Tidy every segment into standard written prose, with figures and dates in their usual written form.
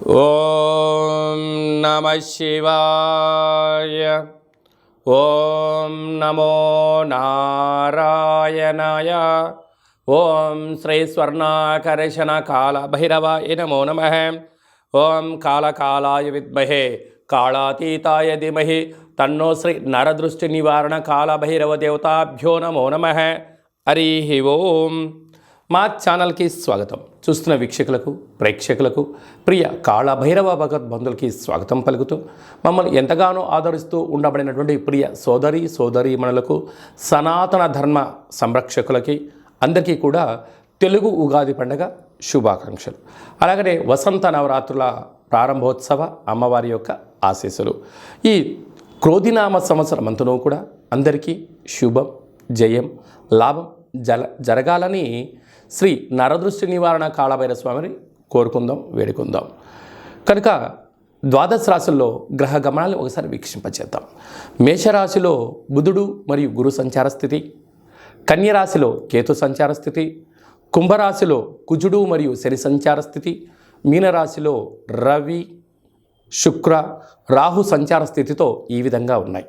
ఓం నమః శివాయ. ఓం నమో నారాయణాయ. ఓం శ్రీ స్వర్ణాకర్షణ కాల భైరవాయ నమో నమః. ఓం కాళకాలాయ విద్మహే కాళాతీతాయ ధీమహి తన్నో శ్రీ నరదృష్టి నివారణ కాల భైరవ దేవతాభ్యో నమో నమః. హరి ఓం. మా ఛానల్కి స్వాగతం. చూస్తున్న వీక్షకులకు, ప్రేక్షకులకు, ప్రియ కాళభైరవ భగవద్బంధులకి స్వాగతం పలుకుతూ మమ్మల్ని ఎంతగానో ఆదరిస్తూ ఉండబడినటువంటి ప్రియ సోదరీమణులకు, సనాతన ధర్మ సంరక్షకులకి అందరికీ కూడా తెలుగు ఉగాది పండుగ శుభాకాంక్షలు. అలాగనే వసంత నవరాత్రుల ప్రారంభోత్సవ అమ్మవారి యొక్క ఆశీస్సులు. ఈ క్రోధినామ సంవత్సరం అంతనూ కూడా అందరికీ శుభం, జయం, లాభం జరగాలని శ్రీ నరదృష్టి నివారణ కాళభైరవ స్వామిని కోరుకుందాం, వేడుకుందాం. కనుక ద్వాదశ రాశుల్లో గ్రహ గమనాలను ఒకసారి వీక్షింపచేద్దాం. మేషరాశిలో బుధుడు మరియు గురు సంచార స్థితి, కన్యరాశిలో కేతు సంచార స్థితి, కుంభరాశిలో కుజుడు మరియు శని సంచార స్థితి, మీనరాశిలో రవి, శుక్ర, రాహు సంచార స్థితితో ఈ విధంగా ఉన్నాయి.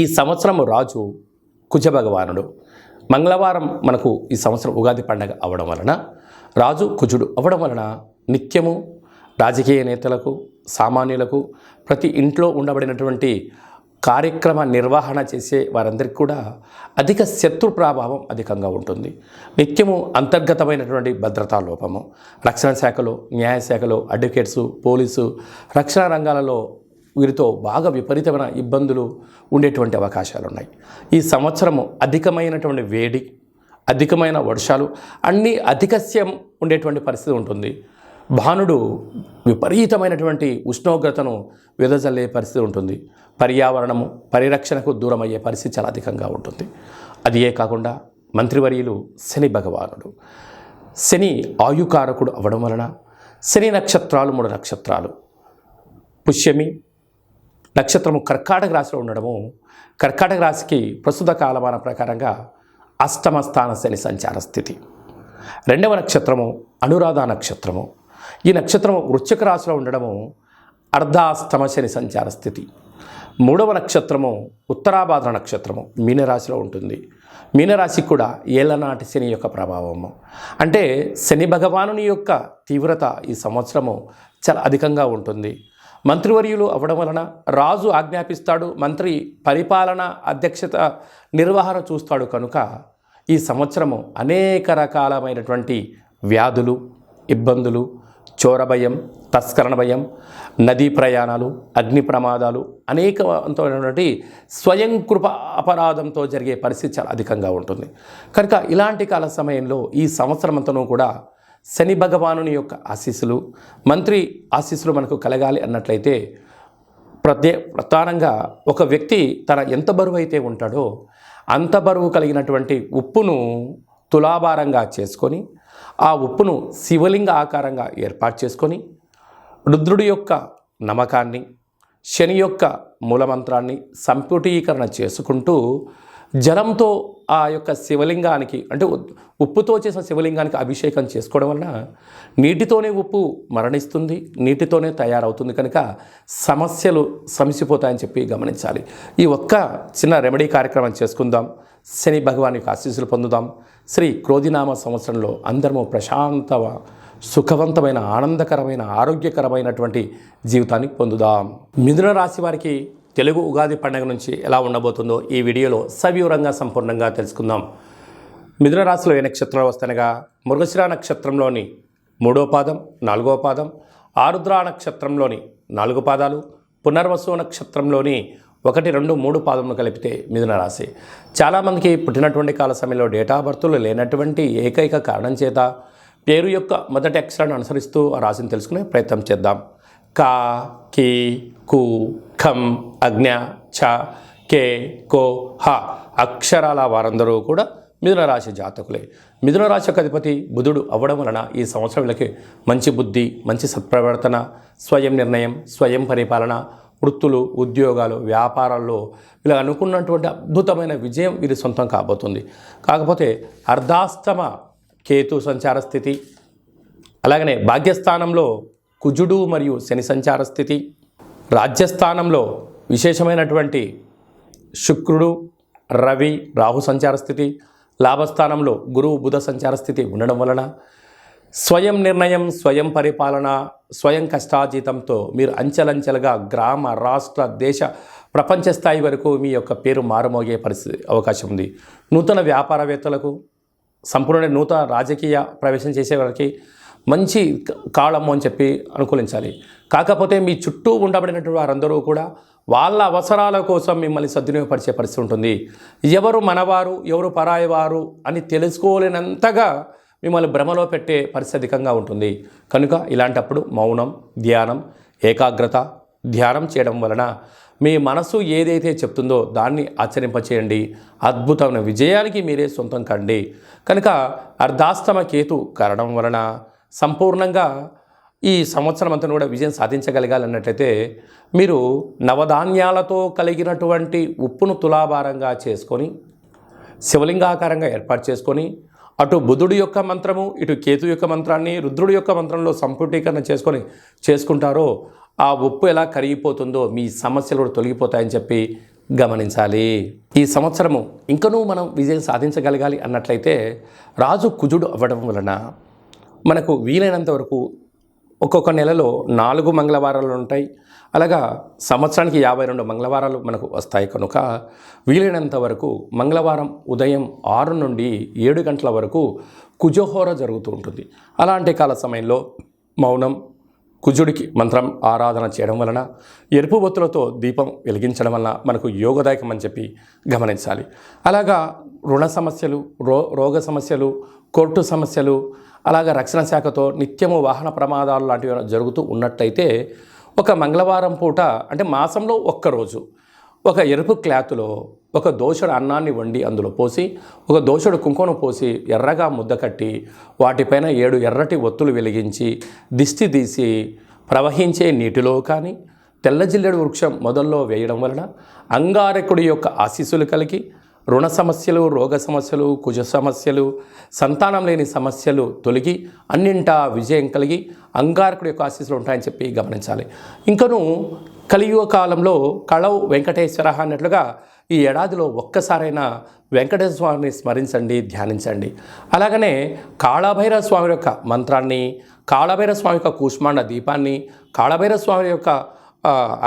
ఈ సంవత్సరం రాజు కుజ భగవానుడు. మంగళవారం మనకు ఈ సంవత్సరం ఉగాది పండగ అవ్వడం వలన, రాజు కుజుడు అవ్వడం వలన నిత్యము రాజకీయ నేతలకు, సామాన్యులకు, ప్రతి ఇంట్లో ఉండబడినటువంటి కార్యక్రమ నిర్వహణ చేసే వారందరికీ కూడా అధిక శత్రు ప్రభావం అధికంగా ఉంటుంది. నిత్యము అంతర్గతమైనటువంటి భద్రతా లోపము, రక్షణ శాఖలో, న్యాయశాఖలో, అడ్వకేట్సు, పోలీసు, రక్షణ రంగాలలో వీరితో బాగా విపరీతమైన ఇబ్బందులు ఉండేటువంటి అవకాశాలు ఉన్నాయి. ఈ సంవత్సరము అధికమైనటువంటి వేడి, అధికమైన వర్షాలు, అన్నీ అధికస్యం ఉండేటువంటి పరిస్థితి ఉంటుంది. భానుడు విపరీతమైనటువంటి ఉష్ణోగ్రతను వెదజల్లే పరిస్థితి ఉంటుంది. పర్యావరణము పరిరక్షణకు దూరం అయ్యే పరిస్థితి చాలా అధికంగా ఉంటుంది. అదియే కాకుండా మంత్రివర్యులు శని భగవానుడు. శని ఆయుకారకుడు అవ్వడం వలన శని నక్షత్రాలు 3 నక్షత్రాలు, పుష్యమి నక్షత్రము కర్కాటక రాశిలో ఉండడము, కర్కాటక రాశికి ప్రస్తుత కాలమాన ప్రకారంగా అష్టమ స్థాన శని సంచార స్థితి. 2వ నక్షత్రము అనురాధ నక్షత్రము. ఈ నక్షత్రము వృశ్చిక రాశిలో ఉండడము అర్ధాష్టమ శని సంచార స్థితి. 3వ నక్షత్రము ఉత్తరాభాద్ర నక్షత్రము మీనరాశిలో ఉంటుంది. మీనరాశికి కూడా ఏళ్ళనాటి శని యొక్క ప్రభావము. అంటే శని భగవానుని యొక్క తీవ్రత ఈ సంవత్సరము చాలా అధికంగా ఉంటుంది. మంత్రివర్యులు అవ్వడం వలన రాజు ఆజ్ఞాపిస్తాడు, మంత్రి పరిపాలన అధ్యక్షత నిర్వహణ చూస్తాడు. కనుక ఈ సంవత్సరము అనేక రకాలమైనటువంటి వ్యాధులు, ఇబ్బందులు, చోర భయం, తస్కరణ భయం, నదీ ప్రయాణాలు, అగ్ని ప్రమాదాలు, అనేకమైనటువంటి స్వయం కృప అపరాధంతో జరిగే పరిస్థితి చాలా అధికంగా ఉంటుంది. కనుక ఇలాంటి కాల సమయంలో ఈ సంవత్సరం అంతనూ కూడా శని భగవానుని యొక్క ఆశీస్సులు, మంత్రి ఆశీస్సులు మనకు కలగాలి అన్నట్లయితే ప్రధానంగా ఒక వ్యక్తి తన ఎంత బరువు అయితే ఉంటాడో అంత బరువు కలిగినటువంటి ఉప్పును తులాభారంగా చేసుకొని, ఆ ఉప్పును శివలింగ ఆకారంగా ఏర్పాటు చేసుకొని, రుద్రుడి యొక్క నమ్మకాన్ని, శని యొక్క మూలమంత్రాన్ని సంపుటీకరణ చేసుకుంటూ జలంతో ఆ యొక్క శివలింగానికి, అంటే ఉప్పుతో చేసిన శివలింగానికి అభిషేకం చేసుకోవడం వలన నీటితోనే ఉప్పు మరణిస్తుంది, నీటితోనే తయారవుతుంది. కనుక సమస్యలు సమసిపోతాయని చెప్పి గమనించాలి. ఈ ఒక్క చిన్న రెమెడీ కార్యక్రమం చేసుకుందాం. శని భగవాన్ యొక్క ఆశీస్సులు పొందుదాం. శ్రీ క్రోధినామ సంవత్సరంలో అందరము ప్రశాంత, సుఖవంతమైన, ఆనందకరమైన, ఆరోగ్యకరమైనటువంటి జీవితాన్ని పొందుదాం. మిథున రాశి వారికి తెలుగు ఉగాది పండుగ నుంచి ఎలా ఉండబోతుందో ఈ వీడియోలో సవివరంగా సంపూర్ణంగా తెలుసుకుందాం. మిథున రాశిలో ఏ నక్షత్రాలు వస్తాయనగా మృగశిర నక్షత్రంలోని 3వ పాదం, 4వ పాదం, ఆరుద్ర నక్షత్రంలోని 4 పాదాలు, పునర్వసు నక్షత్రంలోని 1, 2, 3 పాదములు కలిపితే మిథున రాశి. చాలామందికి పుట్టినటువంటి కాల సమయంలో డేటా బర్తులు లేనటువంటి ఏకైక కారణం చేత పేరు యొక్క మొదటి అక్షరాన్ని అనుసరిస్తూ ఆ రాశిని తెలుసుకునే ప్రయత్నం చేద్దాం. కా, కి, కు, ఖం, అజ్ఞ, ఛ, కే, కో, హ అక్షరాల వారందరూ కూడా మిథున రాశి జాతకులే. మిథున రాశి యొక్క అధిపతి బుధుడు అవ్వడం వలన ఈ సంవత్సరం వీళ్ళకి మంచి బుద్ధి, మంచి సత్ప్రవర్తన, స్వయం నిర్ణయం, స్వయం పరిపాలన, వృత్తులు, ఉద్యోగాలు, వ్యాపారాల్లో వీళ్ళు అనుకున్నటువంటి అద్భుతమైన విజయం వీరి సొంతం కాబోతుంది. కాకపోతే అర్ధాష్టమ కేతు సంచార స్థితి, అలాగనే భాగ్యస్థానంలో కుజుడు మరియు శని సంచార స్థితి, రాజ్యస్థానంలో విశేషమైనటువంటి శుక్రుడు, రవి, రాహు సంచార స్థితి, లాభస్థానంలో గురువు, బుధ సంచార స్థితి ఉండడం వలన స్వయం నిర్ణయం, స్వయం పరిపాలన, స్వయం కష్టాజీతంతో మీరు అంచెలంచెలుగా గ్రామ, రాష్ట్ర, దేశ, ప్రపంచ స్థాయి వరకు మీ యొక్క పేరు మారుమోగే పరిస్థితి అవకాశం ఉంది. నూతన వ్యాపారవేత్తలకు, సంపూర్ణ నూతన రాజకీయ ప్రవేశం చేసే వారికి మంచి కాలము అని చెప్పి అనుకూలించాలి. కాకపోతే మీ చుట్టూ ఉండబడినటువంటి వారందరూ కూడా వాళ్ళ అవసరాల కోసం మిమ్మల్ని సద్వినియోగపరిచే పరిస్థితి ఉంటుంది. ఎవరు మనవారు, ఎవరు పరాయివారు అని తెలుసుకోలేనంతగా మిమ్మల్ని భ్రమలో పెట్టే పరిస్థితి అధికంగా ఉంటుంది. కనుక ఇలాంటప్పుడు మౌనం, ధ్యానం, ఏకాగ్రత, ధ్యానం చేయడం వలన మీ మనసు ఏదైతే చెప్తుందో దాన్ని ఆచరింపచేయండి. అద్భుతమైన విజయానికి మీరే సొంతం కండి. కనుక అర్ధాస్తమ కేతు కారణం వలన సంపూర్ణంగా ఈ సంవత్సరం అంతా కూడా విజయం సాధించగలగాలన్నట్లయితే మీరు నవధాన్యాలతో కలిగినటువంటి ఉప్పును తులాభారంగా చేసుకొని శివలింగాకారంగా ఏర్పాటు చేసుకొని అటు బుధుడి యొక్క మంత్రము, ఇటు కేతు యొక్క మంత్రాన్ని రుద్రుడి యొక్క మంత్రంలో సంపుటీకరణ చేసుకుంటారో ఆ ఉప్పు ఎలా కరిగిపోతుందో మీ సమస్యలు కూడా తొలగిపోతాయని చెప్పి గమనించాలి. ఈ సంవత్సరము ఇంకనూ మనం విజయం సాధించగలగాలి అన్నట్లయితే రాజు కుజుడు అవ్వడం వలన మనకు వీలైనంత వరకు ఒక్కొక్క నెలలో 4 మంగళవారాలు ఉంటాయి. అలాగా సంవత్సరానికి 52 మంగళవారాలు మనకు వస్తాయి. కనుక వీలైనంత వరకు మంగళవారం ఉదయం 6 నుండి 7 గంటల వరకు కుజహోర జరుగుతూ ఉంటుంది. అలాంటి కాల సమయంలో మౌనం, కుజుడికి మంత్రం ఆరాధన చేయడం వలన, ఎరుపు ఒత్తులతో దీపం వెలిగించడం వలన మనకు యోగదాయకం అని చెప్పి గమనించాలి. అలాగా రుణ సమస్యలు, రోగ సమస్యలు, కోర్టు సమస్యలు, అలాగా రక్షణ శాఖతో నిత్యము వాహన ప్రమాదాలు లాంటివి జరుగుతూ ఉన్నట్టయితే ఒక మంగళవారం పూట అంటే మాసంలో ఒక్కరోజు ఒక ఎరుపు క్లాతులో ఒక దోషుడు అన్నాన్ని వండి అందులో పోసి, ఒక దోషుడు కుంకుమను పోసి ఎర్రగా ముద్ద కట్టి వాటిపైన 7 ఎర్రటి ఒత్తులు వెలిగించి దిష్టి తీసి ప్రవహించే నీటిలో కానీ తెల్లజిల్లెడు వృక్షం మొదల్లో వేయడం వలన అంగారకుడి యొక్క ఆశీస్సులు కలిగి రుణ సమస్యలు, రోగ సమస్యలు, కుజ సమస్యలు, సంతానం లేని సమస్యలు తొలగి అన్నింటా విజయం కలిగి అంగారకుడి యొక్క ఆశీస్సులు ఉంటాయని చెప్పి గమనించాలి. ఇంకనూ కలియుగ కాలంలో కళవు వెంకటేశ్వర అన్నట్లుగా ఈ ఏడాదిలో ఒక్కసారైనా వెంకటేశ్వర స్వామిని స్మరించండి, ధ్యానించండి. అలాగనే కాళభైరవ స్వామి యొక్క మంత్రాన్ని, కాళభైరవ స్వామి యొక్క కూష్మాండ దీపాన్ని, కాళభైరవ స్వామి యొక్క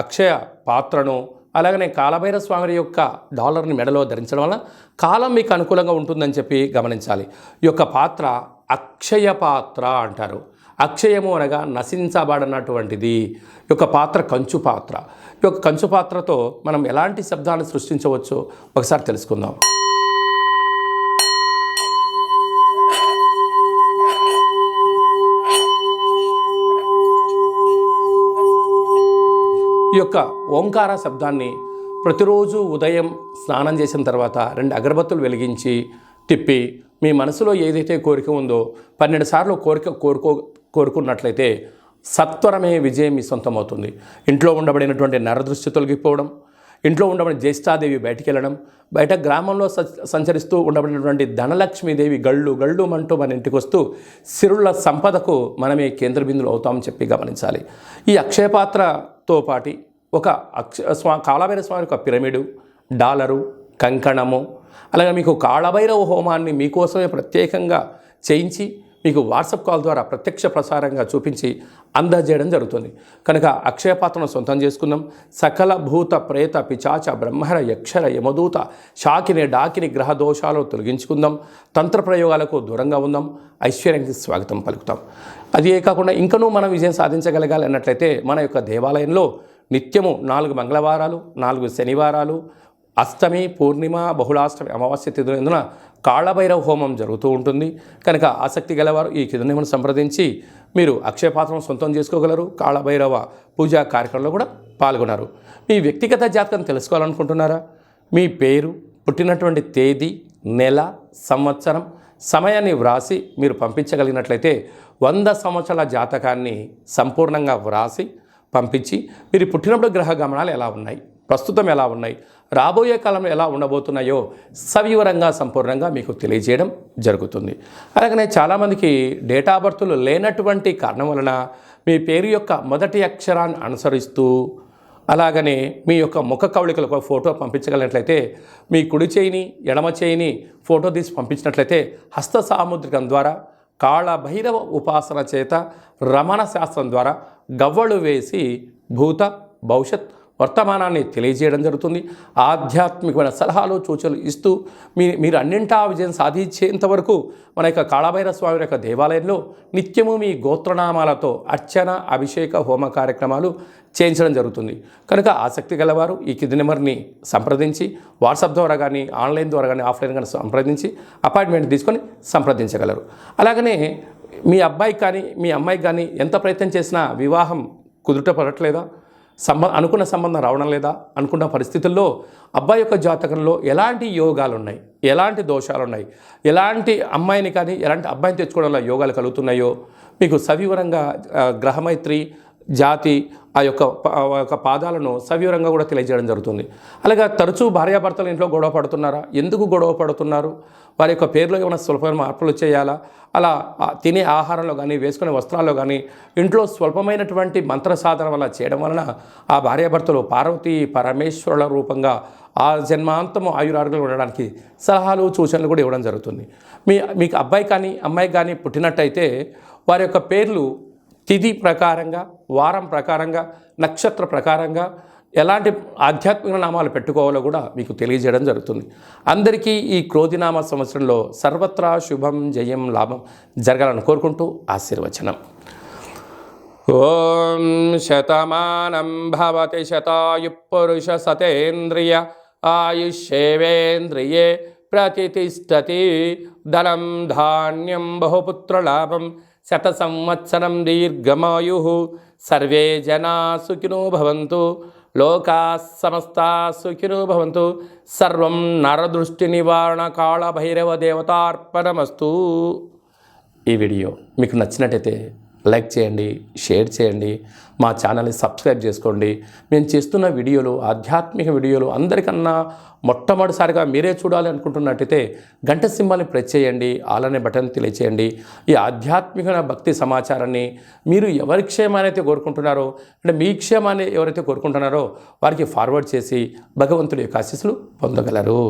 అక్షయ పాత్రను, అలాగనే కాళభైరవ స్వామి యొక్క డాలర్ని మెడలో ధరించడం వల్ల కాలం మీకు అనుకూలంగా ఉంటుందని చెప్పి గమనించాలి. ఈ యొక్క పాత్ర అక్షయ పాత్ర అంటారు. అక్షయము అనగా నశించబడినటువంటిది. ఈ యొక్క పాత్ర కంచు పాత్ర. ఈ యొక్క కంచు పాత్రతో మనం ఎలాంటి శబ్దాన్ని సృష్టించవచ్చో ఒకసారి తెలుసుకుందాం. ఈ యొక్క ఓంకార శబ్దాన్ని ప్రతిరోజు ఉదయం స్నానం చేసిన తర్వాత 2 అగరబత్తులు వెలిగించి తిప్పి మీ మనసులో ఏదైతే కోరిక ఉందో 12 సార్లు కోరుకున్నట్లయితే సత్వరమే విజయం మీ సొంతమవుతుంది. ఇంట్లో ఉండబడినటువంటి నరదృష్టి తొలగిపోవడం, ఇంట్లో ఉండబడిన జ్యేష్ఠాదేవి బయటికి వెళ్ళడం, బయట గ్రామంలో సంచరిస్తూ ఉండబడినటువంటి ధనలక్ష్మీదేవి గళ్ళు మంటూ మన ఇంటికి వస్తూ సిరుల సంపదకు మనమే కేంద్ర బిందులు అవుతామని చెప్పి గమనించాలి. ఈ అక్షయపాత్రతో పాటు ఒక కాళభైరవ స్వామి యొక్క పిరమిడు, డాలరు, కంకణము, అలాగే మీకు కాళభైరవ హోమాన్ని మీకోసమే ప్రత్యేకంగా చేయించి మీకు వాట్సాప్ కాల్ ద్వారా ప్రత్యక్ష ప్రసారంగా చూపించి అందజేయడం జరుగుతుంది. కనుక అక్షయపాత్రను సొంతం చేసుకుందాం. సకల భూత ప్రేత పిచాచ బ్రహ్మర యక్షర యమదూత శాకిని డాకిని గ్రహ దోషాలు తొలగించుకుందాం. తంత్ర ప్రయోగాలకు దూరంగా ఉందాం. ఐశ్వర్యానికి స్వాగతం పలుకుతాం. అదే కాకుండా ఇంకనూ మనం విజయం సాధించగలగాలి అన్నట్లయితే మన యొక్క దేవాలయంలో నిత్యము 4 మంగళవారాలు, 4 శనివారాలు, అష్టమి, పూర్ణిమ, బహుళాష్టమి, అమావాస్య తిథులందున కాళభైరవ హోమం జరుగుతూ ఉంటుంది. కనుక ఆసక్తి గలవారు ఈ కిందనేమను సంప్రదించి మీరు అక్షయపాత్రను సొంతం చేసుకోగలరు. కాళభైరవ పూజా కార్యక్రమంలో కూడా పాల్గొన్నారు. మీ వ్యక్తిగత జాతకం తెలుసుకోవాలనుకుంటున్నారా? మీ పేరు, పుట్టినటువంటి తేదీ, నెల, సంవత్సరం, సమయాన్ని వ్రాసి మీరు పంపించగలిగినట్లయితే 100 సంవత్సరాల జాతకాన్ని సంపూర్ణంగా వ్రాసి పంపించి మీరు పుట్టినప్పుడు గ్రహ గమనాలు ఎలా ఉన్నాయి, ప్రస్తుతం ఎలా ఉన్నాయి, రాబోయే కాలంలో ఎలా ఉండబోతున్నాయో సవివరంగా సంపూర్ణంగా మీకు తెలియజేయడం జరుగుతుంది. అలాగనే చాలామందికి డేటా బర్త్లు లేనటువంటి కారణం వలన మీ పేరు యొక్క మొదటి అక్షరాన్ని అనుసరిస్తూ అలాగనే మీ యొక్క ముఖ కవళికలు ఒక ఫోటో పంపించగలిగినట్లయితే మీ కుడి చేయిని ఎడమ చేయిని ఫోటో తీసి పంపించినట్లయితే హస్త సాముద్రికం ద్వారా కాళభైరవ ఉపాసన చేత రమణ శాస్త్రం ద్వారా గవ్వలు వేసి భూత భవిష్యత్ వర్తమానాన్ని తెలియజేయడం జరుగుతుంది. ఆధ్యాత్మికమైన సలహాలు సూచనలు ఇస్తూ మీరు అన్నింటా విజయం సాధించేంత వరకు మన యొక్క కాళభైరవ స్వామి యొక్క దేవాలయంలో నిత్యము మీ గోత్రనామాలతో అర్చన అభిషేక హోమ కార్యక్రమాలు చేయించడం జరుగుతుంది. కనుక ఆసక్తి గలవారు ఈ కింది నెంబర్ని సంప్రదించి వాట్సాప్ ద్వారా కానీ ఆన్లైన్ ద్వారా కానీ ఆఫ్లైన్ కానీ సంప్రదించి అపాయింట్మెంట్ తీసుకొని సంప్రదించగలరు. అలాగనే మీ అబ్బాయికి కానీ మీ అమ్మాయికి కానీ ఎంత ప్రయత్నం చేసినా వివాహం కుదుట పడట్లేదా, అనుకున్న సంబంధం రావడం లేదా అనుకున్న పరిస్థితుల్లో అబ్బాయి యొక్క జాతకంలో ఎలాంటి యోగాలు ఉన్నాయి, ఎలాంటి దోషాలు ఉన్నాయి, ఎలాంటి అమ్మాయిని కానీ ఎలాంటి అబ్బాయిని తెచ్చుకోవడంలో యోగాలు కలుగుతున్నాయో మీకు సవివరంగా గ్రహమైత్రి జాతి ఆ యొక్క పాదాలను సవివరంగా కూడా తెలియజేయడం జరుగుతుంది. అలాగే తరచూ భార్యాభర్తలు ఇంట్లో గొడవ పడుతున్నారా, ఎందుకు గొడవ పడుతున్నారు, వారి యొక్క పేర్లో ఏమైనా స్వల్పమైన మార్పులు చేయాలా, అలా తినే ఆహారంలో కానీ వేసుకునే వస్త్రాల్లో కానీ ఇంట్లో స్వల్పమైనటువంటి మంత్ర సాధన వల్ల చేయడం వలన ఆ భార్యాభర్తలు పార్వతీ పరమేశ్వరుల రూపంగా ఆ జన్మాంతము ఆయురారోగ్యాలు ఉండడానికి సలహాలు సూచనలు కూడా ఇవ్వడం జరుగుతుంది. మీకు అబ్బాయి కానీ అమ్మాయి కానీ పుట్టినట్టయితే వారి యొక్క పేర్లు తిథి ప్రకారంగా, వారం ప్రకారంగా, నక్షత్ర ప్రకారంగా ఎలాంటి ఆధ్యాత్మిక నామాలు పెట్టుకోవాలో కూడా మీకు తెలియజేయడం జరుగుతుంది. అందరికీ ఈ క్రోధినామ సంవత్సరంలో సర్వత్రా శుభం జయం లాభం జరగాలని కోరుకుంటూ ఆశీర్వచనం. ఓం శతమానం భవతి శతాయు పురుష సతేంద్రియ ఆయుష్యేవేంద్రియే ప్రతిష్టతి ధనం ధాన్యం బహుపుత్రలాభం శత సంవత్సరం దీర్ఘమాయు సర్వే జనా సుఖినో భవంతు లోకా సమస్తా సుఖినో భవంతు సర్వం నరదృష్టి నివారణ కాళభైరవ దేవతార్పణమస్తు. ఈ వీడియో మీకు నచ్చినట్టయితే లైక్ చేయండి, షేర్ చేయండి, మా ఛానల్ని సబ్స్క్రైబ్ చేసుకోండి. మేము చేస్తున్న వీడియోలు ఆధ్యాత్మిక వీడియోలు అందరికన్నా మొట్టమొదటిసారిగా మీరే చూడాలి అనుకుంటున్నట్టయితే గంట సింబల్ని ప్రెస్ చేయండి, ఆల్ అనే బటన్ తెలియచేయండి. ఈ ఆధ్యాత్మిక భక్తి సమాచారాన్ని మీరు ఎవరి క్షేమాన్ని అయితే కోరుకుంటున్నారో అంటే మీ క్షేమాన్ని ఎవరైతే కోరుకుంటున్నారో వారికి ఫార్వర్డ్ చేసి భగవంతుడి యొక్క ఆశీస్సులు పొందగలరు.